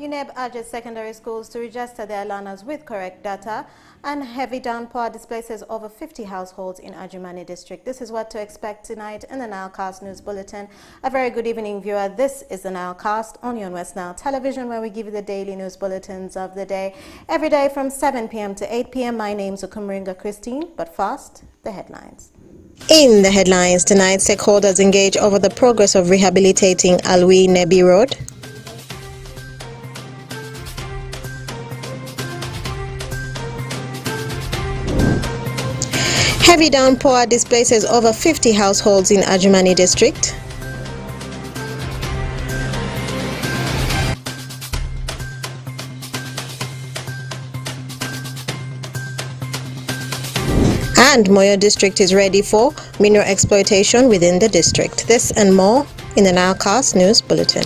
UNEB urges secondary schools to register their learners with correct data, and heavy downpour displaces over 50 households in Adjumani district. This is what to expect tonight in the NILEcast News Bulletin. A very good evening, viewer. This is the NILEcast on your West Nile Television, where we give you the daily news bulletins of the day, every day from 7 p.m. to 8 p.m. My name's Ukumringa Christine, but first, the headlines. In the headlines tonight, stakeholders engage over the progress of rehabilitating Alwi Nebi Road. Heavy downpour displaces over 50 households in Adjumani district. And Moyo district is ready for mineral exploitation within the district. This and more in the NILEcast News Bulletin.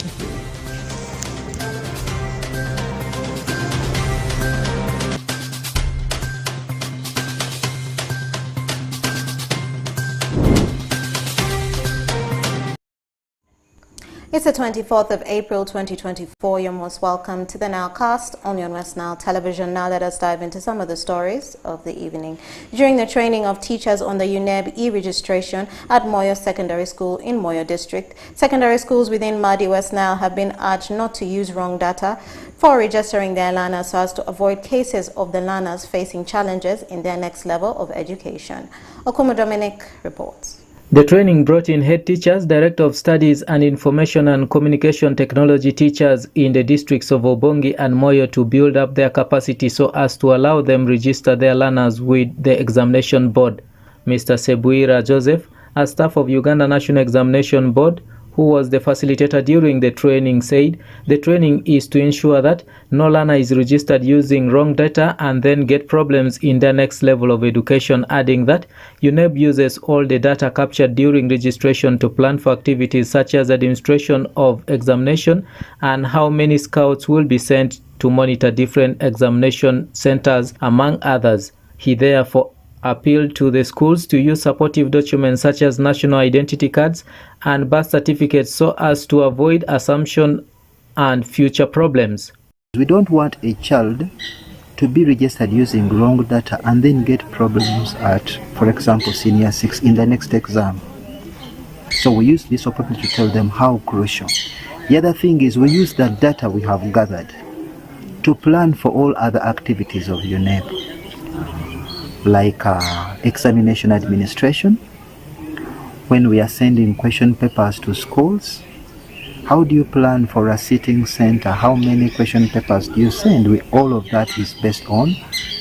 It's the 24th of April 2024. You're most welcome to the NILEcast on your West Nile Television. Now let us dive into some of the stories of the evening. During the training of teachers on the UNEB e-registration at Moyo Secondary School in Moyo District, secondary schools within Madi West Nile have been urged not to use wrong data for registering their learners so as to avoid cases of the learners facing challenges in their next level of education. Okumu Dominic reports. The training brought in head teachers, Director of Studies and Information and Communication Technology teachers in the districts of Obongi and Moyo to build up their capacity so as to allow them register their learners with the examination board. Mr. Sebuira Joseph, a staff of Uganda National Examination Board, who was the facilitator during the training, said the training is to ensure that no learner is registered using wrong data and then get problems in their next level of education, adding that UNEB uses all the data captured during registration to plan for activities such as administration of examination and how many scouts will be sent to monitor different examination centers, among others. He therefore appealed to the schools to use supportive documents such as national identity cards and birth certificates so as to avoid assumption and future problems. We don't want a child to be registered using wrong data and then get problems at, for example, Senior 6 in the next exam. So we use this opportunity to tell them how crucial. The other thing is we use the data we have gathered to plan for all other activities of UNEB, like examination administration. When we are sending question papers to schools, how do you plan for a sitting center? How many question papers do you send? All of that is based on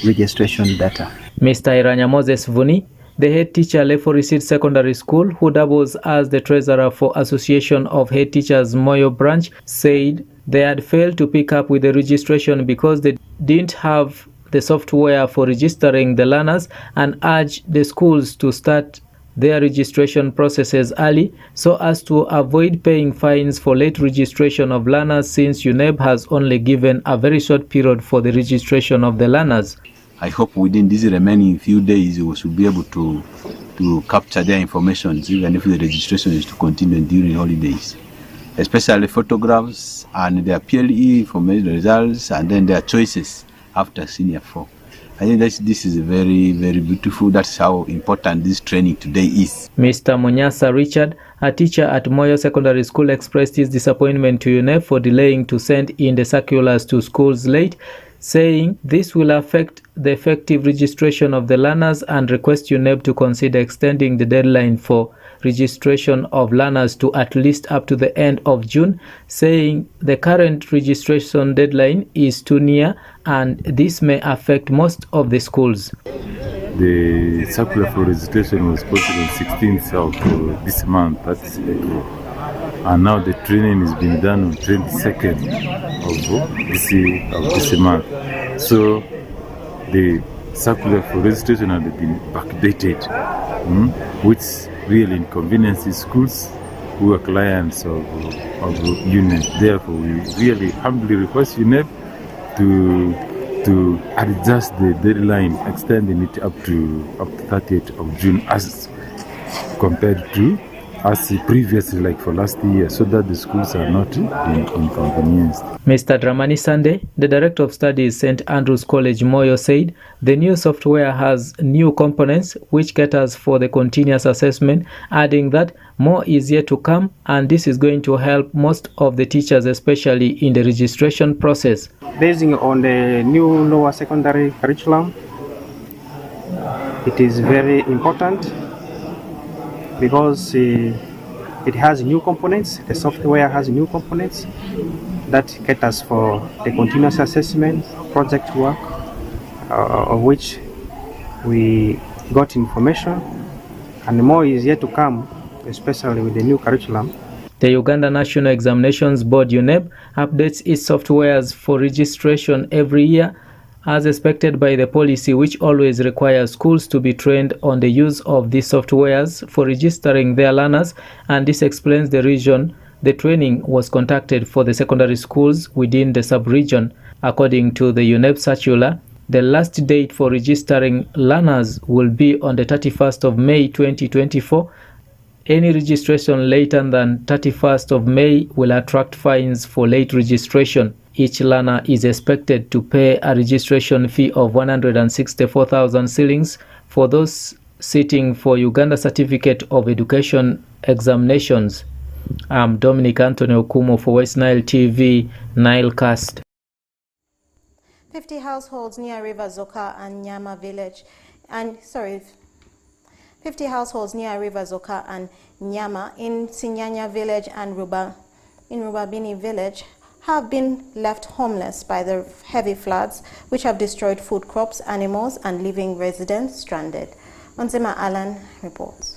registration data. Mr. Iranya Moses Vuni, the head teacher Lefo Receipt Secondary School, who doubles as the treasurer for Association of Head Teachers Moyo branch, said they had failed to pick up with the registration because they didn't have the software for registering the learners, and urged the schools to start their registration processes early so as to avoid paying fines for late registration of learners, since UNEB has only given a very short period for the registration of the learners. I hope within these remaining few days we should be able to capture their information, even if the registration is to continue during holidays, especially photographs and their PLE information results and then their choices after Senior 4. I think this is very, very beautiful. That's how important this training today is. Mr. Munyasa Richard, a teacher at Moyo Secondary School, expressed his disappointment to UNEB for delaying to send in the circulars to schools late, saying this will affect the effective registration of the learners, and request UNEB to consider extending the deadline for registration of learners to at least up to the end of June, saying the current registration deadline is too near and this may affect most of the schools. The circular for registration was posted on 16th of this month, that's April. And now the training is being done on 22nd of this month. So the circular for registration has been backdated, which really inconveniences schools who are clients of UNEB. Therefore, we really humbly request UNEB to adjust the deadline, extending it up to 30th of June as compared to as previously, like for last year, so that the schools are not inconvenienced. Mr. Dramani Sande, the Director of Studies, St. Andrews College, Moyo, said the new software has new components which caters for the continuous assessment, adding that more is yet to come, and this is going to help most of the teachers, especially in the registration process. Basing on the new lower secondary curriculum, it is very important because it has new components. The software has new components that caters for the continuous assessment project work, of which we got information, and more is yet to come, especially with the new curriculum. The Uganda National Examinations Board UNEB updates its softwares for registration every year, as expected by the policy, which always requires schools to be trained on the use of these softwares for registering their learners, and this explains the reason the training was conducted for the secondary schools within the sub-region. According to the UNEB circular, the last date for registering learners will be on the 31st of May 2024. Any registration later than 31st of May will attract fines for late registration. Each learner is expected to pay a registration fee of 164,000 shillings for those sitting for Uganda Certificate of Education examinations. I'm Dominic Anthony Okumo for West Nile TV, Nilecast. 50 households near River Zoka and Nyama village, 50 households near River Zoka and Nyama in Sinyanya village and Rubabini village have been left homeless by the heavy floods, which have destroyed food crops, animals, and leaving residents stranded. Onzima Alan reports.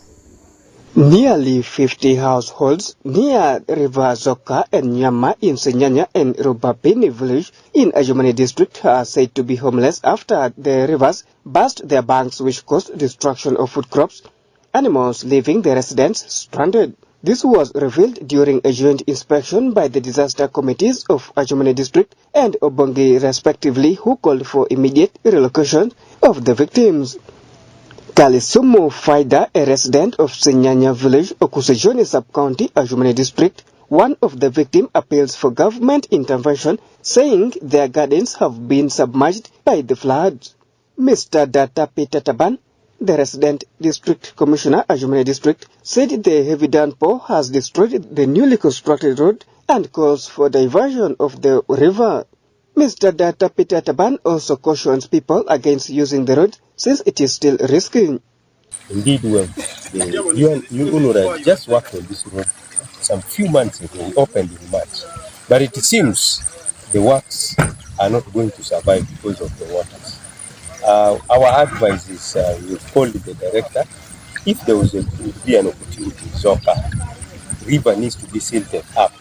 Nearly 50 households near River Zoka and Nyama in Sinyanya and Rubabini village in Ajumani district are said to be homeless after the rivers burst their banks, which caused destruction of food crops, animals, leaving the residents stranded. This was revealed during a joint inspection by the disaster committees of Ajumani district and Obongi respectively, who called for immediate relocation of the victims. Kalisumu Faida, a resident of Sinyanya village, Okusejoni sub-county, Ajumani district, one of the victims, appeals for government intervention, saying their gardens have been submerged by the floods. Mr. Data Peter Taban, the resident district commissioner, Ajumani district, said the heavy downpour has destroyed the newly constructed road and calls for diversion of the river. Mr. Data Peter Taban also cautions people against using the road since it is still risky. Indeed, UNRWA just worked on this road some few months ago. We opened in March. But it seems the works are not going to survive because of the waters. Our advice is we've called the director. If there would be an opportunity, Zoka river needs to be silted up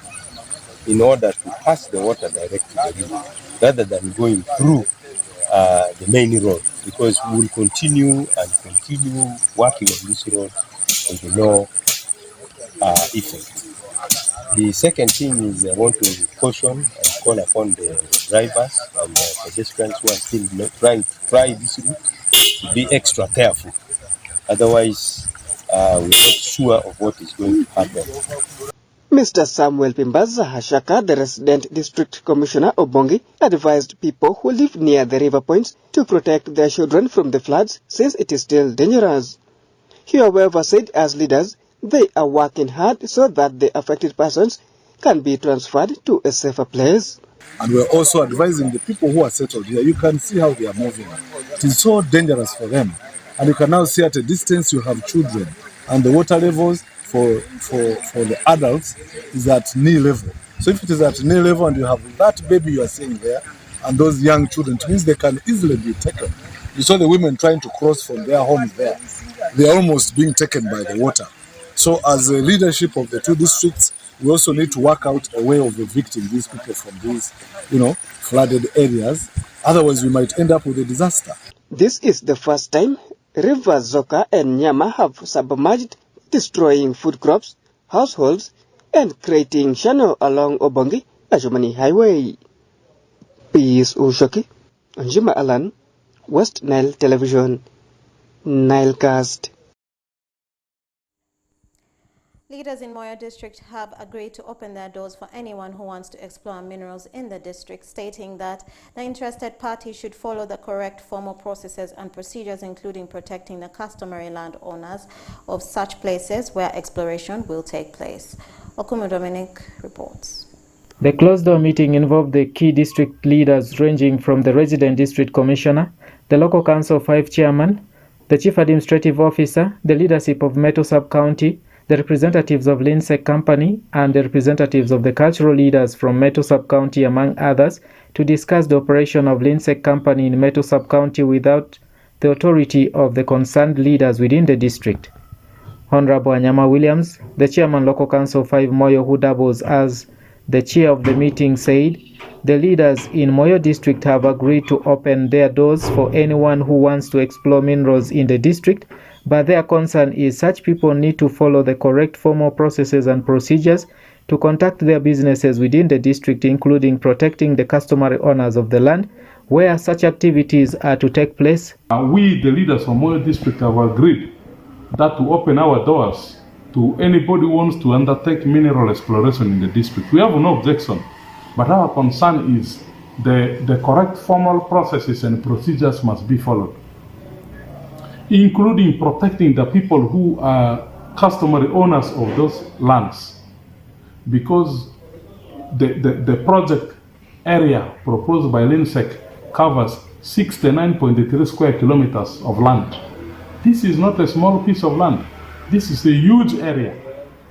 in order to pass the water direct to the river rather than going through the main road, because we will continue working on this road with no effect. The second thing is I want to caution and call upon the drivers and the pedestrians who are still trying to try this route to be extra careful. Otherwise, we're not sure of what is going to happen. Mr. Samuel Pimbaza Hashaka, the resident district commissioner of Bongi, advised people who live near the river points to protect their children from the floods since it is still dangerous. He, however, said as leaders, they are working hard so that the affected persons can be transferred to a safer place. And we're also advising the people who are settled here. You can see how they are moving. It is so dangerous for them. And you can now see at a distance you have children. And the water levels for the adults is at knee level. So if it is at knee level and you have that baby you are seeing there, and those young children, it means they can easily be taken. You saw the women trying to cross from their homes there. They are almost being taken by the water. So as a leadership of the two districts, we also need to work out a way of evicting these people from these, flooded areas. Otherwise, we might end up with a disaster. This is the first time River Zoka and Nyama have submerged, destroying food crops, households, and creating channel along Obongi Ajumani Highway. Peace Ushoki, Njima Alan, West Nile Television, Nilecast. Leaders in Moyo district have agreed to open their doors for anyone who wants to explore minerals in the district, stating that the interested party should follow the correct formal processes and procedures, including protecting the customary landowners of such places where exploration will take place. Okumu Dominic reports. The closed-door meeting involved the key district leaders ranging from the resident district commissioner, the local council 5 chairman, the chief administrative officer, the leadership of Meto sub-county, the representatives of Linsec Company, and the representatives of the cultural leaders from Meto sub-county, among others, to discuss the operation of Linsec Company in Meto sub-county without the authority of the concerned leaders within the district. Honorable Anyama Williams, the chairman local council 5 Moyo, who doubles as the chair of the meeting, said the leaders in Moyo district have agreed to open their doors for anyone who wants to explore minerals in the district, but their concern is such people need to follow the correct formal processes and procedures to conduct their businesses within the district, including protecting the customary owners of the land where such activities are to take place. We, the leaders from Moyo district, have agreed that to open our doors to anybody who wants to undertake mineral exploration in the district. We have no objection, but our concern is the correct formal processes and procedures must be followed, including protecting the people who are customary owners of those lands, because the project area proposed by Linsec covers 69.3 square kilometers of land. This is not a small piece of land. This is a huge area.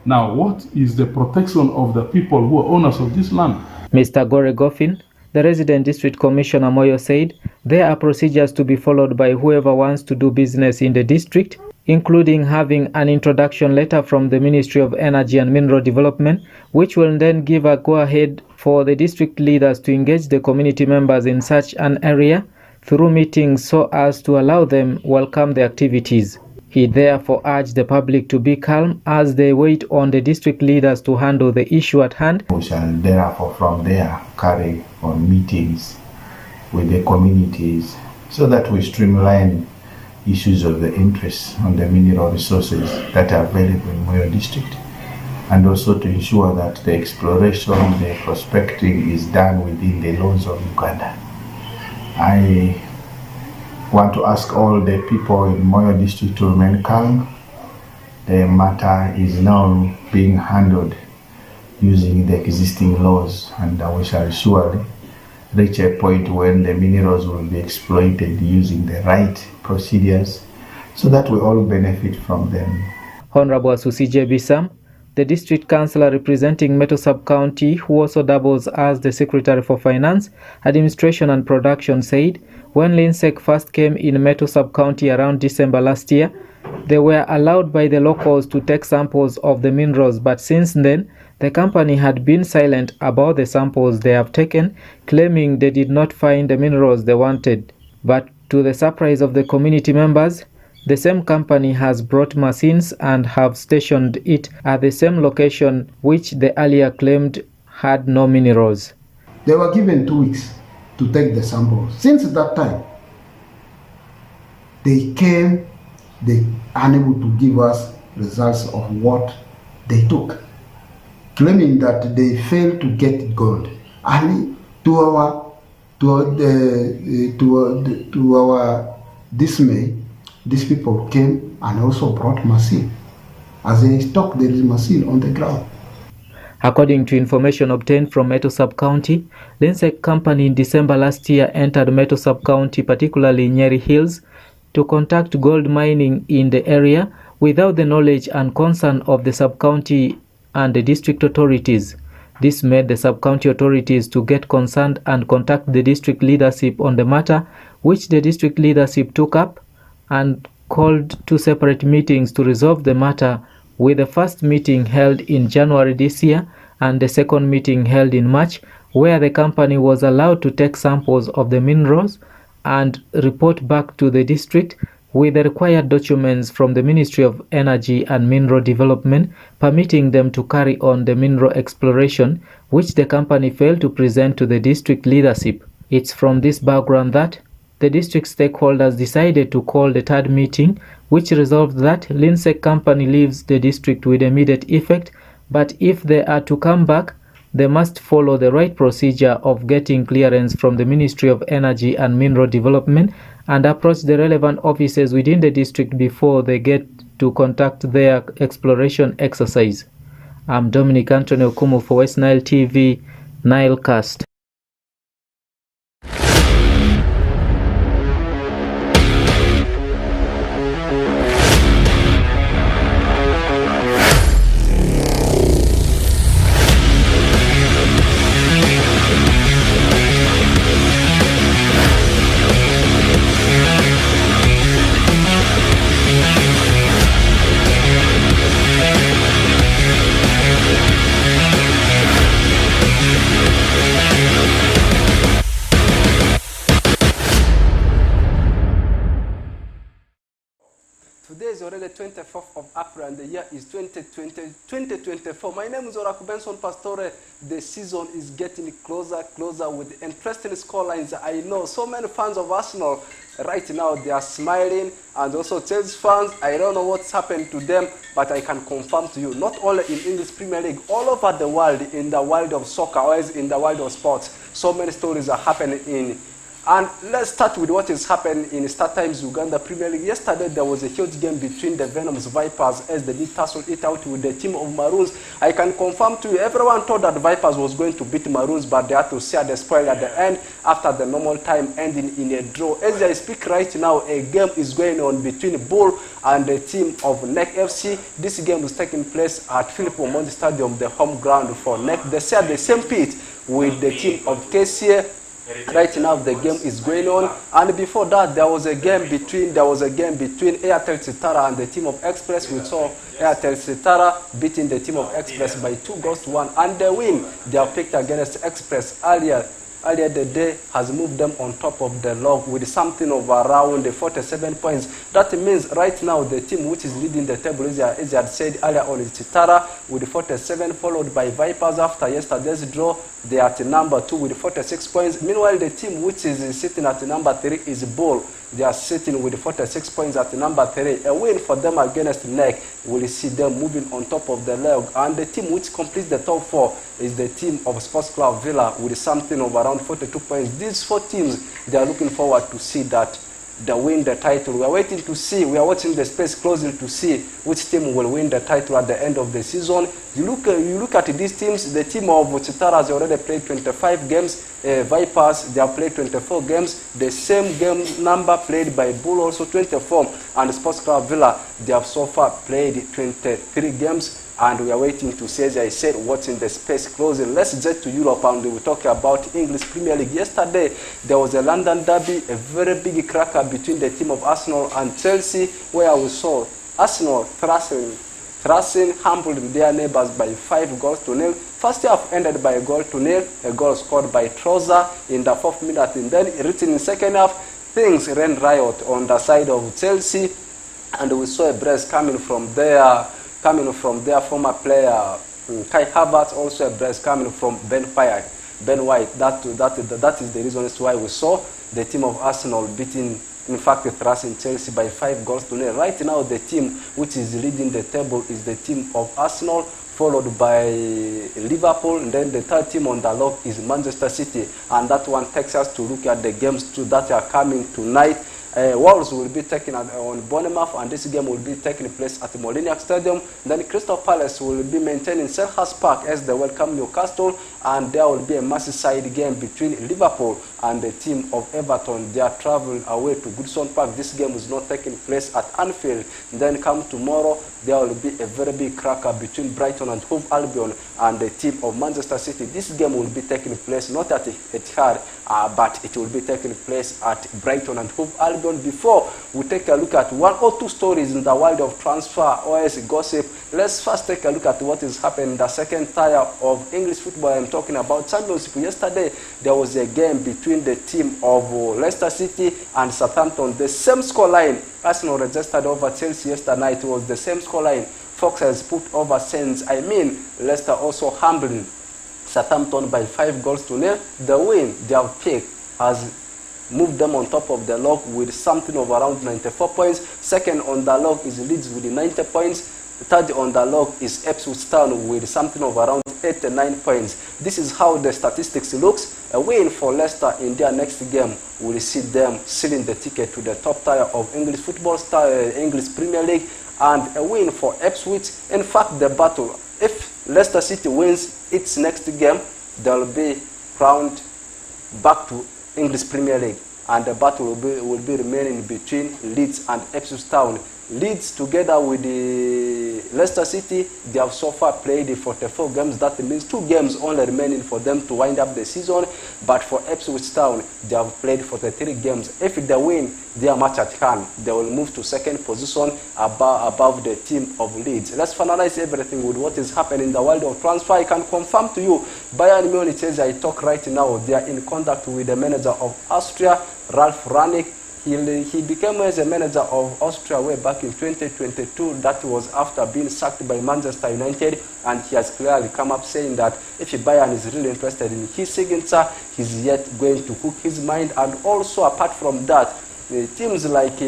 Now, what is the protection of the people who are owners of this land? Mr. Gore Goffin, the resident district commissioner Moyo, said there are procedures to be followed by whoever wants to do business in the district, including having an introduction letter from the Ministry of Energy and Mineral Development, which will then give a go-ahead for the district leaders to engage the community members in such an area through meetings so as to allow them welcome the activities. He therefore urged the public to be calm as they wait on the district leaders to handle the issue at hand. We shall therefore from there carry on meetings with the communities so that we streamline issues of the interest on the mineral resources that are available in Moyo district, and also to ensure that the exploration, the prospecting is done within the laws of Uganda. I want to ask all the people in Moyo district to remain calm. The matter is now being handled using the existing laws, and we shall surely reach a point when the minerals will be exploited using the right procedures so that we all benefit from them. Honorable Asusi J. Bissam, the district councillor representing Meto sub-county, who also doubles as the secretary for finance, administration and production, said when Linsec first came in Meto sub-county around December last year, they were allowed by the locals to take samples of the minerals, but since then, the company had been silent about the samples they have taken, claiming they did not find the minerals they wanted. But to the surprise of the community members, the same company has brought machines and have stationed it at the same location which they earlier claimed had no minerals. They were given 2 weeks to take the samples. Since that time, they came, they are unable to give us results of what they took, claiming that they failed to get gold. And to our dismay, these people came and also brought machine. As they stock, there is machine on the ground. According to information obtained from Meto sub-county, Linsec Company in December last year entered Meto sub-county, particularly Nyeri Hills, to conduct gold mining in the area without the knowledge and consent of the sub-county and the district authorities. This made the sub-county authorities to get concerned and contact the district leadership on the matter, which the district leadership took up and called 2 separate meetings to resolve the matter, with the first meeting held in January this year and the second meeting held in March, where the company was allowed to take samples of the minerals and report back to the district with the required documents from the Ministry of Energy and Mineral Development permitting them to carry on the mineral exploration, which the company failed to present to the district leadership. It's from this background that the district stakeholders decided to call the third meeting, which resolved that Linsec company leaves the district with immediate effect, but if they are to come back, they must follow the right procedure of getting clearance from the Ministry of Energy and Mineral Development and approach the relevant offices within the district before they get to conduct their exploration exercise. I'm Dominic Anthony Okumu for West Nile TV, Nilecast. Today is already 24th of April and the year is 2024. My name is Oraku Benson Pastore. The season is getting closer with interesting scorelines. I know so many fans of Arsenal right now, they are smiling, and also Chelsea fans, I don't know what's happened to them, but I can confirm to you, not only in English Premier League, all over the world, in the world of soccer, or in the world of sports, so many stories are happening in. And let's start with what is happening in Star Times Uganda Premier League. Yesterday, there was a huge game between the Venoms Vipers as they did tussle it out with the team of Maroons. I can confirm to you, everyone thought that Vipers was going to beat Maroons, but they had to share the spoil at the end after the normal time ending in a draw. As I speak right now, a game is going on between Bull and the team of NEC FC. This game is taking place at Philip Omondi Stadium, the home ground for NEC. They share the same pitch with the team of KCA. Right now the game is going on, and before that there was a game between Airtel Sitara and the team of Express. We saw Airtel Sitara beating the team of Express by 2-1, and the win they have picked against Express earlier the day has moved them on top of the log with something of around 47 points. That means right now the team which is leading the table, as I had said earlier on, is Sitara with 47, followed by Vipers after yesterday's draw. They are at number 2 with 46 points. Meanwhile, the team which is sitting at number 3 is Bull. They are sitting with 46 points at number 3. A win for them against NEC will see them moving on top of the log. And the team which completes the top 4 is the team of Sports Club Villa with something of around 42 points. These 4 teams, they are looking forward to see that they win the title. We are waiting to see, we are watching the space closely to see which team will win the title at the end of the season. You look at these teams, the team of Chitara has already played 25 games, Vipers, they have played 24 games, the same game number played by Bull, also 24, and Sports Club Villa, they have so far played 23 games. And we are waiting to see, as I said, what's in the space closing. Let's get to Europe and we'll talk about English Premier League. Yesterday, there was a London derby, a very big cracker between the team of Arsenal and Chelsea, where we saw Arsenal thrashing, humbling their neighbors by 5-0. First half ended by 1-0, a goal scored by Troza in the 4th minute. And then, written in second half, things ran riot on the side of Chelsea, and we saw a brace coming from their former player Kai Havertz, also a brace coming from Ben White. That is the reason as to why we saw the team of Arsenal beating, in fact, thrashing Chelsea by 5-0. Right now, the team which is leading the table is the team of Arsenal, followed by Liverpool, and then the third team on the log is Manchester City. And that one takes us to look at the games that are coming tonight. Wolves will be taking on Bournemouth, and this game will be taking place at the Moliniac Stadium. Then Crystal Palace will be maintaining Selhurst Park as they welcome Newcastle, and there will be a Merseyside game between Liverpool and the team of Everton. They are traveling away to Goodson Park. This game is not taking place at Anfield. Then come tomorrow, there will be a very big cracker between Brighton and Hove Albion and the team of Manchester City. This game will be taking place not at Etihad, but it will be taking place at Brighton and Hove Albion. Before we take a look at 1 or 2 stories in the world of transfer or as gossip, let's first take a look at what is happening in the second tier of English football. I'm talking about Championship. Yesterday, there was a game between the team of Leicester City and Southampton. The same scoreline Arsenal registered over Chelsea yesterday night was the same scoreline Fox has put over Saints. I mean, Leicester also humbling Southampton by 5-0. The win they have picked has move them on top of the log with something of around 94 points. Second on the log is Leeds with 90 points. Third on the log is Ipswich Town with something of around 89 points. This is how the statistics looks. A win for Leicester in their next game will see them sealing the ticket to the top tier of English football, English Premier League, and a win for Ipswich. In fact, the battle, if Leicester City wins its next game, they will be crowned back to English Premier League, and the battle will be remaining between Leeds and Ipswich Town. Leeds, together with the Leicester City, they have so far played 44 games. That means 2 games only remaining for them to wind up the season. But for Ipswich Town, they have played 43 games. If they win their match at hand, they will move to second position above the team of Leeds. Let's finalize everything with what is happening in the world of transfer. I can confirm to you, Bayern Munich, as I talk right now, they are in contact with the manager of Austria, Ralf Rangnick. He became as a manager of Austria way back in 2022. That was after being sacked by Manchester United, and he has clearly come up saying that if Bayern is really interested in his signature, he's yet going to cook his mind. And also, apart from that, teams like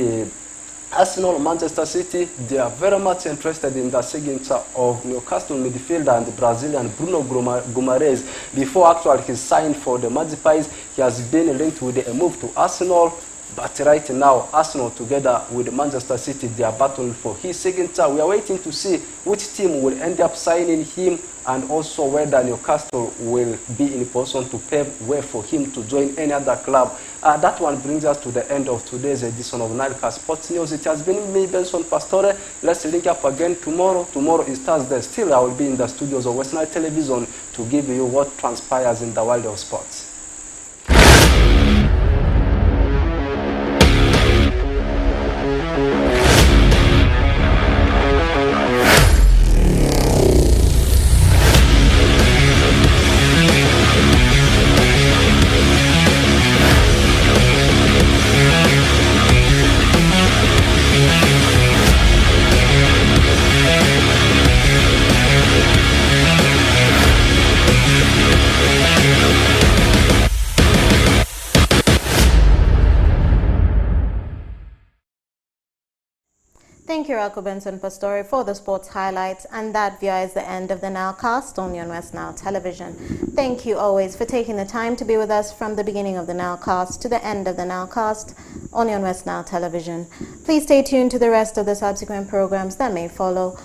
Arsenal, Manchester City, they are very much interested in the signature of Newcastle midfielder and Brazilian Bruno Guimarães. Before actually he signed for the Magpies, he has been linked with a move to Arsenal. But right now, Arsenal together with Manchester City, they are battling for his signature. We are waiting to see which team will end up signing him, and also whether Newcastle will be in position to pave way for him to join any other club. That one brings us to the end of today's edition of NILE Sports News. It has been me, Benson Pastore. Let's link up again tomorrow. Tomorrow is Thursday. Still, I will be in the studios of West Nile Television to give you what transpires in the world of sports. Thank you, Ralph Benson Pastore, for the sports highlights. And that, via, is the end of the Nilecast only on West Nile Television. Thank you always for taking the time to be with us from the beginning of the Nilecast to the end of the Nilecast only on West Nile Television. Please stay tuned to the rest of the subsequent programs that may follow.